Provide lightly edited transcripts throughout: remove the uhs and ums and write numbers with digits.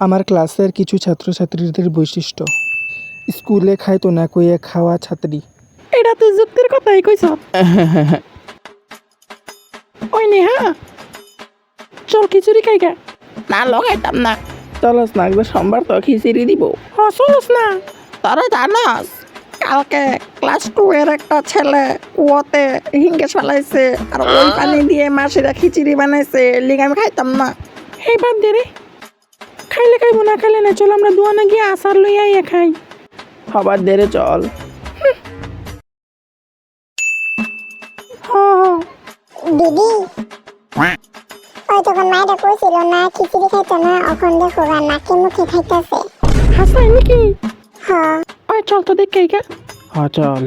আমার ক্লাসের কিছু ছাত্রছাত্রীদের বৈশিষ্ট্য। স্কুলে খাইতো না কইয়া খাওয়া ছাত্রী। এটা তুই যুক্তির কথাই কইছ। ওই নেহা, চল খিচুড়ি খাই গা। না লগাইতাম না। চলস না, একবার সোমবার তো খিচুড়ি দিব। চলস না। তোরা জানাস কালকে ক্লাস 2 এর একটা ছেলে কুয়োতে হিঙ্গে ফেলাইছে, আর ওই পানি দিয়ে মাসিরা খিচুড়ি বানাইছে, লিগে আমি খাইতাম না। এই বাদ দে রে, খাইলে খাইবো না খাইলে না, চল আমরা দোয়ানে গিয়ে আচার লইয়া আইয়া খাই। খাবার দে রে, চল। দিদি ওই তখন মায়েরা কইছিল না খিচুড়ি খাইতো না, এখন দেখো নাকে মুখে খাইতেছে। হাসাই নাকি? হ্যাঁ ওই চল তো দেখ গা। হ্যাঁ চল।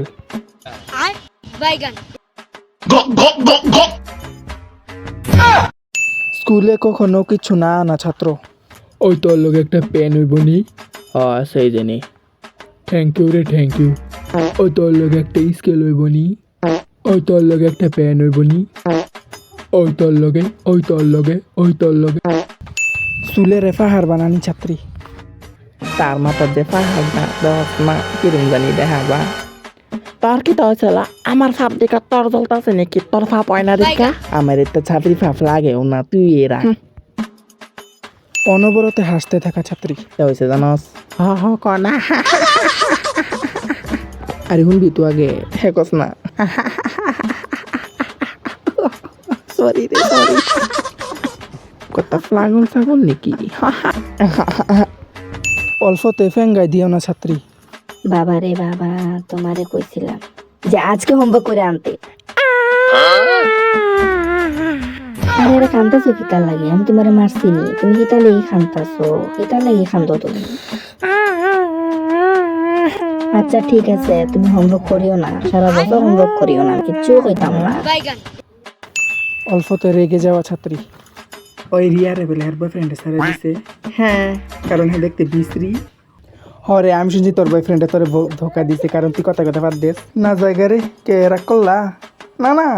স্কুলে কখনো কিছু না আনা ছাত্র। ওই তোর লোক একটা পেন হইব নি? সেই জানি। থ্যাংক ইউ রে, থ্যাংক ইউ। ওই তোর লোক একটা স্কেল হইব নি? ওই তোর লোক একটা পেন হইব নি? ওই তোর লগে, ওই তোর লগে, ওই তোর লগে। চুলে রেফাহার বানানি ছাত্রী। তার মাথার যে পাহাড় না দশ মা কিরম জানি দেখাবা। তোর কি তো ছিল আমার ফাপ দেখা তোর জ্বলতেছে নাকি? তোর ফাপ হয় না দেখা? আমার একটা ছাত্রী ফাপ লাগেও না, তুই এরা। অনবরতে হাসতে থাকা ছাত্রী। হয়েছে জানস? হ কনা। আরে শুনবি তো আগে, হেকস না। সরি রে, সরি। কত ফ্লাগল ছাগল নাকি? অল্পতে ফেঙ্গাই দিও না ছাত্রী। বাবা রে বাবা, তোমারে কইছিলাম যে আজকে হোমওয়ার্ক করে আনতে। আরে এরা কান্দাছো কি তার লাগে? আমি তোমারে মারছি নি, তুমি কি তার লেগে কান্দাছো? কি তার লেগে কান্দো তুমি? আচ্ছা ঠিক আছে, তুমি হোমওয়ার্ক করিও না, সারা বছর হোমওয়ার্ক করিও না, কিচ্ছু কইতাম না। অল্পতে রেগে যাওয়া ছাত্রী। ওই রিয়া রে বলে হের বয়ফ্রেন্ডে সারা দিছে। হ্যাঁ, কারণ হে দেখতে বিশ্রী। হরে আমি শুনছি তোর বয়ফ্রেন্ডে তোরে ধোকা দিছে, কারণ তুই কথা কথা বাদ দিস না। জায়গা রে কে রাগ করলা? না না